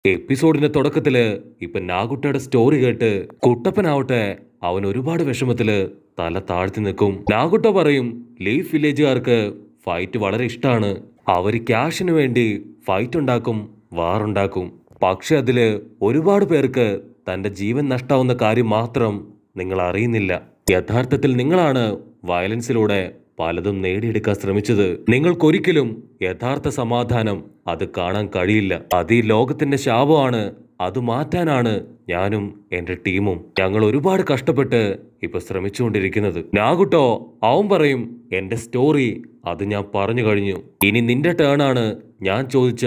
എപ്പിസോഡിന്റെ തുടക്കത്തില് ഇപ്പൊ നാഗുട്ടയുടെ സ്റ്റോറി കേട്ട് കുട്ടപ്പനാവട്ടെ അവൻ ഒരുപാട് വിഷമത്തില് തല താഴ്ത്തി നിൽക്കും. നാഗുട്ട പറയും ലീഫ് വില്ലേജുകാർക്ക് ഫൈറ്റ് വളരെ ഇഷ്ടമാണ്. അവര് ക്യാഷിന് വേണ്ടി ഫൈറ്റ് ഉണ്ടാക്കും, വാറുണ്ടാക്കും. പക്ഷെ അതില് ഒരുപാട് പേർക്ക് തന്റെ ജീവൻ നഷ്ടാവുന്ന കാര്യം മാത്രം നിങ്ങൾ അറിയുന്നില്ല. യഥാർത്ഥത്തിൽ നിങ്ങളാണ് വയലൻസിലൂടെ പലതും നേടിയെടുക്കാൻ ശ്രമിച്ചത്. നിങ്ങൾക്കൊരിക്കലും യഥാർത്ഥ സമാധാനം അത് കാണാൻ കഴിയില്ല. അത് ഈ ലോകത്തിന്റെ ശാപമാണ്. അത് മാറ്റാനാണ് ഞാനും എന്റെ ടീമും ഞങ്ങൾ ഒരുപാട് കഷ്ടപ്പെട്ട് ഇപ്പൊ ശ്രമിച്ചുകൊണ്ടിരിക്കുന്നത്. നാഗുട്ടോ അവൻ പറയും എന്റെ സ്റ്റോറി അത് ഞാൻ പറഞ്ഞു കഴിഞ്ഞു. ഇനി നിന്റെ ടേൺ ആണ് ഞാൻ ചോദിച്ച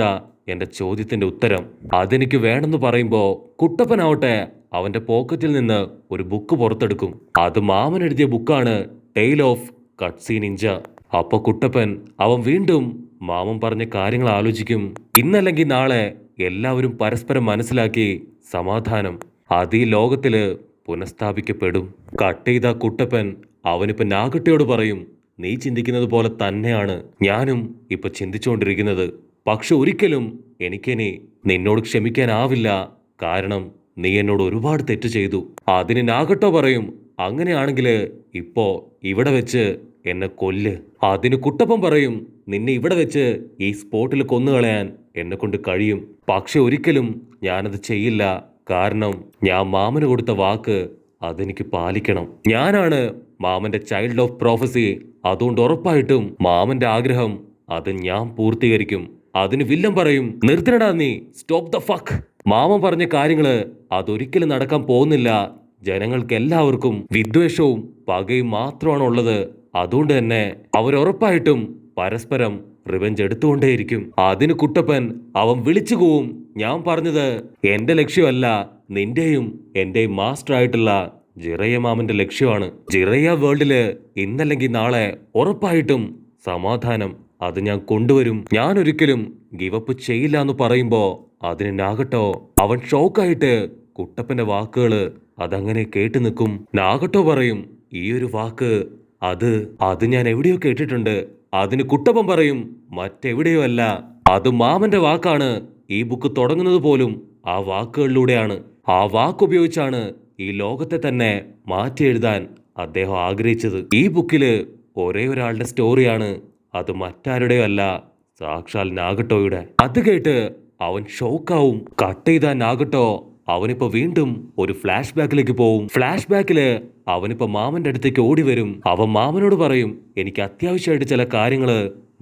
എന്റെ ചോദ്യത്തിന്റെ ഉത്തരം. അതെനിക്ക് വേണമെന്ന് പറയുമ്പോ കുട്ടപ്പനാവട്ടെ അവന്റെ പോക്കറ്റിൽ നിന്ന് ഒരു ബുക്ക് പുറത്തെടുക്കും. അത് മാമൻ എഴുതിയ ബുക്കാണ് ടെയിൽ ഓഫ് കട്സി നിഞ്ച. അപ്പൊ കുട്ടപ്പൻ അവൻ വീണ്ടും മാമൻ പറഞ്ഞ കാര്യങ്ങൾ ആലോചിക്കും. ഇന്നല്ലെങ്കിൽ നാളെ എല്ലാവരും പരസ്പരം മനസ്സിലാക്കി സമാധാനം അത് ഈ ലോകത്തില് പുനഃസ്ഥാപിക്കപ്പെടും. കട്ട് ചെയ്ത കുട്ടപ്പൻ അവനിപ്പോ നാഗട്ടയോട് പറയും നീ ചിന്തിക്കുന്നത് പോലെ തന്നെയാണ് ഞാനും ഇപ്പൊ ചിന്തിച്ചുകൊണ്ടിരിക്കുന്നത്. പക്ഷെ ഒരിക്കലും എനിക്കിനി നിന്നോട് ക്ഷമിക്കാനാവില്ല. കാരണം നീ എന്നോട് ഒരുപാട് തെറ്റ് ചെയ്തു. അതിന് നാഗട്ടോ പറയും അങ്ങനെയാണെങ്കില് ഇപ്പോ ഇവിടെ വെച്ച് എന്നെ കൊല്ല്. അതിന് കുട്ടപ്പൻ പറയും നിന്നെ ഇവിടെ വെച്ച് ഈ സ്പോട്ടിൽ കൊന്നുകളയാൻ എന്നെ കൊണ്ട് കഴിയും. പക്ഷെ ഒരിക്കലും ഞാനത് ചെയ്യില്ല. കാരണം ഞാൻ മാമന് കൊടുത്ത വാക്ക് അതെനിക്ക് പാലിക്കണം. ഞാനാണ് മാമന്റെ ചൈൽഡ് ഓഫ് പ്രോഫസി. അതുകൊണ്ട് ഉറപ്പായിട്ടും മാമന്റെ ആഗ്രഹം അത് ഞാൻ പൂർത്തീകരിക്കും. അതിന് വില്ലൻ പറയും നിർത്തണടാ നീ, സ്റ്റോപ്പ് ദ ഫക്ക്. മാമൻ പറഞ്ഞ കാര്യങ്ങള് അതൊരിക്കലും നടക്കാൻ പോകുന്നില്ല. ജനങ്ങൾക്ക് എല്ലാവർക്കും വിദ്വേഷവും പകയും മാത്രമാണ് ഉള്ളത്. അതുകൊണ്ട് തന്നെ അവരുറപ്പായിട്ടും പരസ്പരം റിവെഞ്ച് എടുത്തുകൊണ്ടേയിരിക്കും. അതിന് കുട്ടപ്പൻ അവൻ വിളിച്ചു പോവും ഞാൻ പറഞ്ഞത് എന്റെ ലക്ഷ്യമല്ല, നിന്റെയും എന്റെയും മാസ്റ്റർ ആയിട്ടുള്ള ജിറയ മാമന്റെ ലക്ഷ്യമാണ്. ജിറയ വേൾഡില് ഇന്നല്ലെങ്കിൽ നാളെ ഉറപ്പായിട്ടും സമാധാനം അത് ഞാൻ കൊണ്ടുവരും. ഞാൻ ഒരിക്കലും ഗിവപ്പ് ചെയ്യില്ല എന്ന് പറയുമ്പോ അതിന് നാഗട്ടോ അവൻ ഷോക്കായിട്ട് കുട്ടപ്പന്റെ വാക്കുകള് അതങ്ങനെ കേട്ടു നിൽക്കും. നാഗട്ടോ പറയും ഈ ഒരു വാക്ക് അത് ഞാൻ എവിടെയോ കേട്ടിട്ടുണ്ട്. അതിന് കുട്ടപ്പൻ പറയും മറ്റെവിടെയോ അല്ല, അത് മാമന്റെ വാക്കാണ്. ഈ ബുക്ക് തുടങ്ങുന്നത് പോലും ആ വാക്കുകളിലൂടെയാണ്. ആ വാക്കുപയോഗിച്ചാണ് ഈ ലോകത്തെ തന്നെ മാറ്റി എഴുതാൻ അദ്ദേഹം ആഗ്രഹിച്ചത്. ഈ ബുക്കില് ഒരേ ഒരാളുടെ സ്റ്റോറിയാണ്. അത് മറ്റാരുടെയോ അല്ല, സാക്ഷാൽ നാഗട്ടോയുടെ. അത് കേട്ട് അവൻ ഷോക്കാവും. കട്ട് ചെയ്ത നാഗട്ടോ അവനിപ്പോ വീണ്ടും ഒരു ഫ്ലാഷ് ബാക്കിലേക്ക് പോവും. ഫ്ലാഷ് ബാക്കില് അവനിപ്പോ മാമന്റെ അടുത്തേക്ക് ഓടി വരും. അവൻ മാമനോട് പറയും എനിക്ക് അത്യാവശ്യമായിട്ട് ചില കാര്യങ്ങള്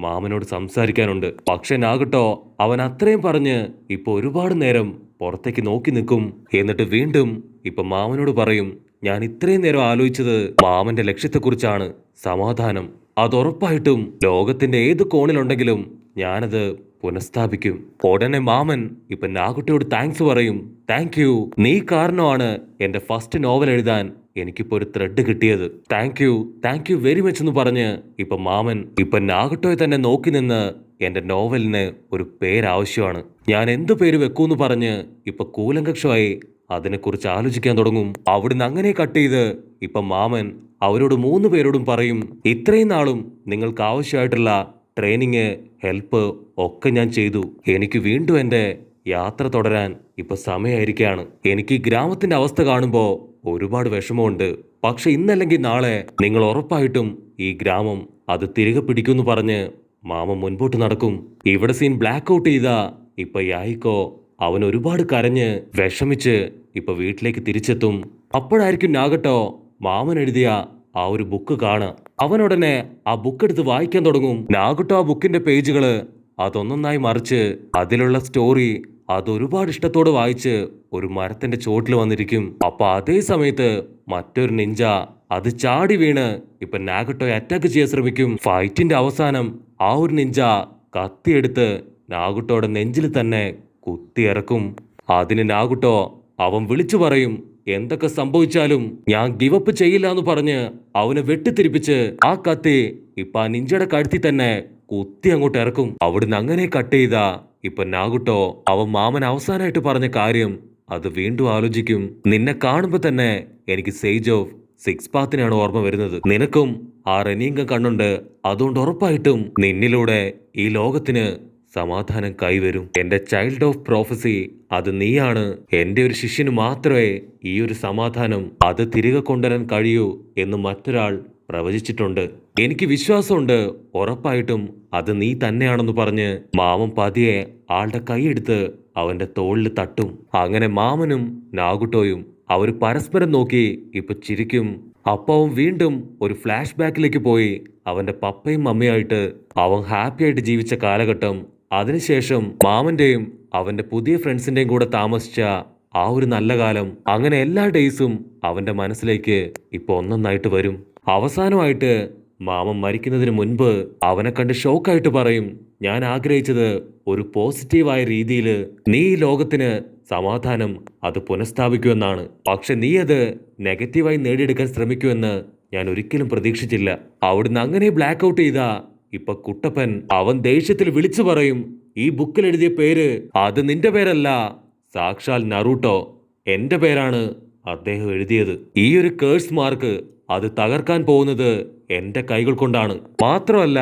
മാമനോട് സംസാരിക്കാനുണ്ട്. പക്ഷെ നാഗട്ടോ അവൻ അത്രയും പറഞ്ഞ് ഇപ്പൊ ഒരുപാട് നേരം പുറത്തേക്ക് നോക്കി നിൽക്കും. എന്നിട്ട് വീണ്ടും ഇപ്പൊ മാമനോട് പറയും ഞാൻ ഇത്രയും നേരം ആലോചിച്ചത് മാമന്റെ ലക്ഷ്യത്തെക്കുറിച്ചാണ്, സമാധാനം. അതുറപ്പായിട്ടും ലോകത്തിന്റെ ഏത് കോണിലുണ്ടെങ്കിലും ഞാനത് പുനഃസ്ഥാപിക്കും. ഉടനെ മാമൻ ഇപ്പൊ നാഗുട്ടിയോട് താങ്ക്സ് പറയും. താങ്ക് യു, നീ കാരണമാണ് എന്റെ ഫസ്റ്റ് നോവൽ എഴുതാൻ എനിക്കിപ്പോ ഒരു ത്രെഡ് കിട്ടിയത്. താങ്ക് യു വെരി മച്ച് എന്ന് പറഞ്ഞ് ഇപ്പൊ മാമൻ ഇപ്പൊ നാഗട്ടോയെ തന്നെ നോക്കി നിന്ന് എന്റെ നോവലിന് ഒരു പേരാവശ്യമാണ്, ഞാൻ എന്ത് പേര് വെക്കൂന്ന് പറഞ്ഞ് ഇപ്പൊ കൂലങ്കക്ഷമായി അതിനെക്കുറിച്ച് ആലോചിക്കാൻ തുടങ്ങും. അവിടുന്ന് അങ്ങനെ കട്ട് ചെയ്ത് ഇപ്പൊ മാമൻ അവരോട് 3 പേരോടും പറയും ഇത്രയും നാളും നിങ്ങൾക്ക് ആവശ്യമായിട്ടുള്ള ട്രെയിനിങ്, ഹെൽപ്പ് ഒക്കെ ഞാൻ ചെയ്തു. എനിക്ക് വീണ്ടും എൻ്റെ യാത്ര തുടരാൻ ഇപ്പൊ സമയമായിരിക്കുകയാണ്. എനിക്ക് ഈ ഗ്രാമത്തിന്റെ അവസ്ഥ കാണുമ്പോൾ ഒരുപാട് വിഷമമുണ്ട്. പക്ഷെ ഇന്നല്ലെങ്കിൽ നാളെ നിങ്ങൾ ഉറപ്പായിട്ടും ഈ ഗ്രാമം അത് തിരികെ പിടിക്കുമെന്ന് പറഞ്ഞ് മാമ മുൻപോട്ട് നടക്കും. ഇവിടെ സീൻ ബ്ലാക്ക് ഔട്ട് ചെയ്ത ഇപ്പൊ യായിക്കോ അവൻ ഒരുപാട് കരഞ്ഞ് വിഷമിച്ച് ഇപ്പൊ വീട്ടിലേക്ക് തിരിച്ചെത്തും. അപ്പോഴായിരിക്കും നാഗട്ടോ മാമൻ എഴുതിയ ആ ഒരു ബുക്ക് കാണാം. അവനുടനെ ആ ബുക്ക് എടുത്ത് വായിക്കാൻ തുടങ്ങും. നാഗട്ടോ ആ ബുക്കിന്റെ പേജുകള് അതൊന്നൊന്നായി മറിച്ച് അതിലുള്ള സ്റ്റോറി അതൊരുപാട് ഇഷ്ടത്തോടെ വായിച്ച് ഒരു മരത്തിന്റെ ചോട്ടിൽ വന്നിരിക്കും. അപ്പൊ അതേ സമയത്ത് മറ്റൊരു നിഞ്ച അത് ചാടി വീണ് ഇപ്പൊ നാഗട്ടോയെ അറ്റാക്ക് ചെയ്യാൻ ശ്രമിക്കും. ഫൈറ്റിന്റെ അവസാനം ആ ഒരു നിഞ്ച കത്തിയെടുത്ത് നാഗട്ടോയുടെ നെഞ്ചിൽ തന്നെ കുത്തിയിറക്കും. അതിന് നാഗുട്ടോ അവൻ വിളിച്ചു പറയും എന്തൊക്കെ സംഭവിച്ചാലും ഞാൻ ഗിവപ്പ് ചെയ്യില്ല എന്ന് പറഞ്ഞ് അവനെ വെട്ടിത്തിരിപ്പിച്ച് ആ കത്തി ഇപ്പൊ ആ നിഞ്ചയുടെ കഴുത്തി തന്നെ കുത്തി അങ്ങോട്ട് ഇറക്കും. അവിടുന്ന് അങ്ങനെ കട്ട് ചെയ്ത ഇപ്പൊ നാഗുട്ടോ അവൻ മാമൻ അവസാനമായിട്ട് പറഞ്ഞ കാര്യം അത് വീണ്ടും ആലോചിക്കും. നിന്നെ കാണുമ്പോ തന്നെ എനിക്ക് സേജ് ഓഫ് സിക്സ് പാത്തിനാണ് ഓർമ്മ വരുന്നത്. നിനക്കും ആ റെനീങ്ക കണ്ണുണ്ട്. അതുകൊണ്ട് ഉറപ്പായിട്ടും നിന്നിലൂടെ ഈ ലോകത്തിന് സമാധാനം കൈവരും. എന്റെ ചൈൽഡ് ഓഫ് പ്രോഫസി അത് നീയാണ്. എന്റെ ഒരു ശിഷ്യന് മാത്രമേ ഈ ഒരു സമാധാനം അത് തിരികെ കൊണ്ടുവരാൻ കഴിയൂ എന്ന് മറ്റൊരാൾ പ്രവചിച്ചിട്ടുണ്ട്. എനിക്ക് വിശ്വാസമുണ്ട്, ഉറപ്പായിട്ടും അത് നീ തന്നെയാണെന്ന് പറഞ്ഞ് മാമൻ പതിയെ ആളുടെ കൈയെടുത്ത് അവന്റെ തോളിൽ തട്ടും. അങ്ങനെ മാമനും നാഗുട്ടോയും അവർ പരസ്പരം നോക്കി ഇപ്പൊ ചിരിക്കും. അപ്പവും വീണ്ടും ഒരു ഫ്ലാഷ് ബാക്കിലേക്ക് പോയി അവന്റെ പപ്പയും മമ്മിയായിട്ട് അവൻ ഹാപ്പി ആയിട്ട് ജീവിച്ച കാലഘട്ടം. അതിനുശേഷം മാമന്റെയും അവന്റെ പുതിയ ഫ്രണ്ട്സിന്റെയും കൂടെ താമസിച്ച ആ ഒരു നല്ല കാലം. അങ്ങനെ എല്ലാ ഡേയ്സും അവന്റെ മനസ്സിലേക്ക് ഇപ്പൊ ഒന്നൊന്നായിട്ട് വരും. അവസാനമായിട്ട് മാമൻ മരിക്കുന്നതിന് മുൻപ് അവനെ കണ്ട് ഷോക്കായിട്ട് പറയും, ഞാൻ ആഗ്രഹിച്ചത് ഒരു പോസിറ്റീവായ രീതിയിൽ നീ ഈ ലോകത്തിന് സമാധാനം അത് പുനഃസ്ഥാപിക്കുമെന്നാണ്. പക്ഷെ നീ അത് നെഗറ്റീവായി നേടിയെടുക്കാൻ ശ്രമിക്കുമെന്ന് ഞാൻ ഒരിക്കലും പ്രതീക്ഷിച്ചില്ല. അവിടുന്ന് അങ്ങനെ ബ്ലാക്ക് ഔട്ട് ചെയ്ത ഇപ്പൊ കുട്ടപ്പൻ അവൻ ദേഷ്യത്തിൽ വിളിച്ചു പറയും, ഈ ബുക്കിൽ എഴുതിയ പേര് അത് നിന്റെ പേരല്ല, സാക്ഷാൽ നറൂട്ടോ എന്റെ പേരാണ് അദ്ദേഹം എഴുതിയത്. ഈ ഒരു കേഴ്സ് മാർക്ക് അത് തകർക്കാൻ പോകുന്നത് എന്റെ കൈകൾ കൊണ്ടാണ്. മാത്രമല്ല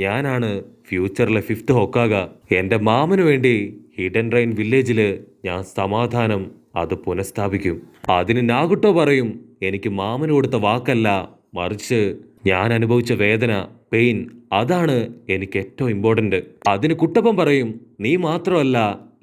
ഞാനാണ് ഫ്യൂച്ചറിലെ 5th ഹൊക്കാഗ. എന്റെ മാമന് വേണ്ടി ഹിഡൻ റെയിൻ വില്ലേജില് ഞാൻ സമാധാനം അത് പുനഃസ്ഥാപിക്കും. അതിന് നാഗുട്ടോ പറയും, എനിക്ക് മാമന് കൊടുത്ത വാക്കല്ല, മറിച്ച് ഞാൻ അനുഭവിച്ച വേദന, പെയിൻ, അതാണ് എനിക്ക് ഏറ്റവും ഇമ്പോർട്ടന്റ്. അതിന് കുട്ടപ്പൻ പറയും, നീ മാത്രമല്ല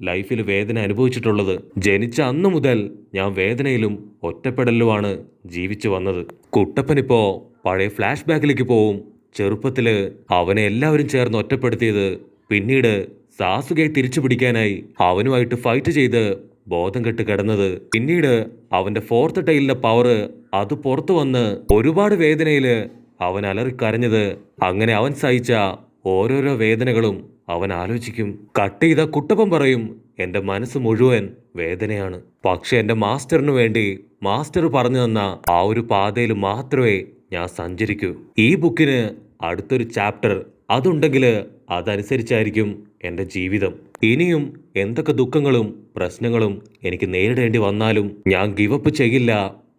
ലൈഫിൽ വേദന അനുഭവിച്ചിട്ടുള്ളത്. ജനിച്ച അന്നു മുതൽ ഞാൻ വേദനയിലും ഒറ്റപ്പെടലുമാണ് ജീവിച്ചു വന്നത്. കുട്ടപ്പനിപ്പോ പഴയ ഫ്ലാഷ് ബാക്കിലേക്ക് പോവും. ചെറുപ്പത്തില് അവനെ എല്ലാവരും ചേർന്ന് ഒറ്റപ്പെടുത്തിയത്, പിന്നീട് സാസുകയെ തിരിച്ചു പിടിക്കാനായി അവനുമായിട്ട് ഫൈറ്റ് ചെയ്ത് ബോധം കെട്ട് കിടന്നത്, പിന്നീട് അവന്റെ 4th ടൈലിന്റെ പവർ അത് പുറത്തു വന്ന് ഒരുപാട് വേദനയില് അവൻ അലറിക്കരഞ്ഞത്. അങ്ങനെ അവൻ സഹിച്ച ഓരോരോ വേദനകളും അവൻ ആലോചിക്കും. കട്ട് ചെയ്ത കുട്ടപ്പൻ പറയും, എന്റെ മനസ്സ് മുഴുവൻ വേദനയാണ്. പക്ഷെ എന്റെ മാസ്റ്ററിനു വേണ്ടി മാസ്റ്റർ പറഞ്ഞു തന്ന ആ ഒരു പാതയിൽ മാത്രമേ ഞാൻ സഞ്ചരിക്കൂ. ഈ ബുക്കിന് അടുത്തൊരു ചാപ്റ്റർ അതുണ്ടെങ്കിൽ അതനുസരിച്ചായിരിക്കും എന്റെ ജീവിതം. ഇനിയും എന്തൊക്കെ ദുഃഖങ്ങളും പ്രശ്നങ്ങളും എനിക്ക് നേരിടേണ്ടി വന്നാലും ഞാൻ ഗിവപ്പ് ചെയ്യില്ല,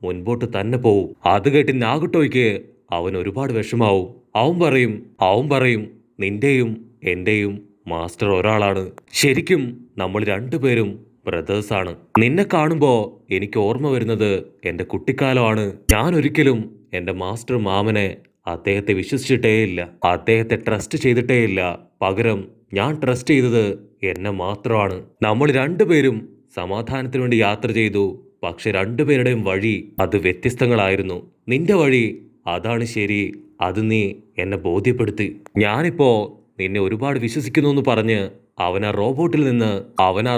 മുൻപോട്ട് തന്നെ പോവും. അത് കേട്ട് നാഗുട്ടോയ്ക്ക് അവൻ ഒരുപാട് വിഷമാവും. അവൻ പറയും നിന്റെയും എന്റെയും മാസ്റ്റർ ഒരാളാണ്. ശരിക്കും നമ്മൾ രണ്ടുപേരും ബ്രദേഴ്സാണ്. നിന്നെ കാണുമ്പോ എനിക്ക് ഓർമ്മ വരുന്നത് എന്റെ കുട്ടിക്കാലമാണ്. ഞാൻ ഒരിക്കലും എന്റെ മാസ്റ്റർ മാമനെ അദ്ദേഹത്തെ വിശ്വസിച്ചിട്ടേയില്ല, അദ്ദേഹത്തെ ട്രസ്റ്റ് ചെയ്തിട്ടേയില്ല. പകരം ഞാൻ ട്രസ്റ്റ് ചെയ്തത് എന്നെ മാത്രമാണ്. നമ്മൾ രണ്ടുപേരും സമാധാനത്തിന് വേണ്ടി യാത്ര ചെയ്തു. പക്ഷെ രണ്ടുപേരുടെയും വഴി അത് വ്യത്യസ്തങ്ങളായിരുന്നു. നിന്റെ വഴി അതാണ് ശരി, അത് നീ എന്നെ ബോധ്യപ്പെടുത്തി. ഞാനിപ്പോ നിന്നെ ഒരുപാട് വിശ്വസിക്കുന്നു എന്ന് പറഞ്ഞ് അവൻ ആ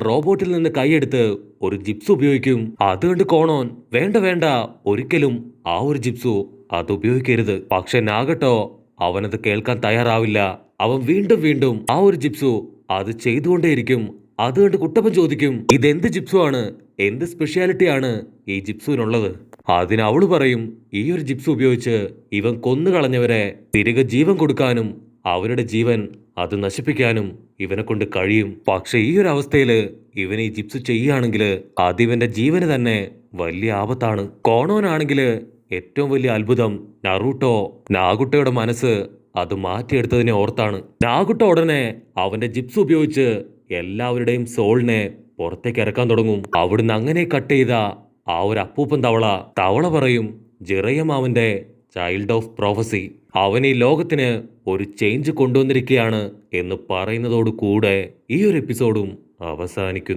റോബോട്ടിൽ നിന്ന് കൈയെടുത്ത് ഒരു ജിപ്സ് ഉപയോഗിക്കും. അതുകൊണ്ട് കോണോൻ വേണ്ട ഒരിക്കലും ആ ഒരു ജിപ്സു അത് ഉപയോഗിക്കരുത്. പക്ഷെ നാഗട്ടോ അവനത് കേൾക്കാൻ തയ്യാറാവില്ല. അവൻ വീണ്ടും ആ ഒരു ജിപ്സു അത് ചെയ്തുകൊണ്ടേയിരിക്കും. അതുകൊണ്ട് കുട്ടപ്പൻ ചോദിക്കും, ഇതെന്ത് ജിപ്സു ആണ്, എന്ത് സ്പെഷ്യാലിറ്റിയാണ് ഈ ജിപ്സുവിനുള്ളത്? അതിന് അവള് പറയും, ഈ ഒരു ജിപ്സ് ഉപയോഗിച്ച് ഇവൻ കൊന്നുകളഞ്ഞവരെ തിരികെ ജീവൻ കൊടുക്കാനും അവരുടെ ജീവൻ അത് നശിപ്പിക്കാനും ഇവനെ കൊണ്ട് കഴിയും. പക്ഷെ ഈ ഒരു അവസ്ഥയില് ഇവൻ ഈ ജിപ്സ് ചെയ്യുകയാണെങ്കിൽ അതിവന്റെ ജീവന് തന്നെ വലിയ ആപത്താണ്. കോണോനാണെങ്കില് ഏറ്റവും വലിയ അത്ഭുതം നാഗുട്ടോയുടെ മനസ്സ് അത് മാറ്റിയെടുത്തതിനെ ഓർത്താണ്. നാഗുട്ടോ ഉടനെ അവന്റെ ജിപ്സ് ഉപയോഗിച്ച് എല്ലാവരുടെയും സോളിനെ പുറത്തേക്ക് ഇറക്കാൻ തുടങ്ങും. അവിടുന്ന് അങ്ങനെ കട്ട് ചെയ്ത ആ ഒരു അപ്പൂപ്പൻ തവള പറയും, ജിറയമാവന്റെ ചൈൽഡ് ഓഫ് പ്രോഫസി അവൻ ഈ ലോകത്തിന് ഒരു ചേഞ്ച് കൊണ്ടുവന്നിരിക്കുകയാണ് എന്ന് പറയുന്നതോടു കൂടെ ഈ ഒരു എപ്പിസോഡും അവസാനിക്കുന്നു.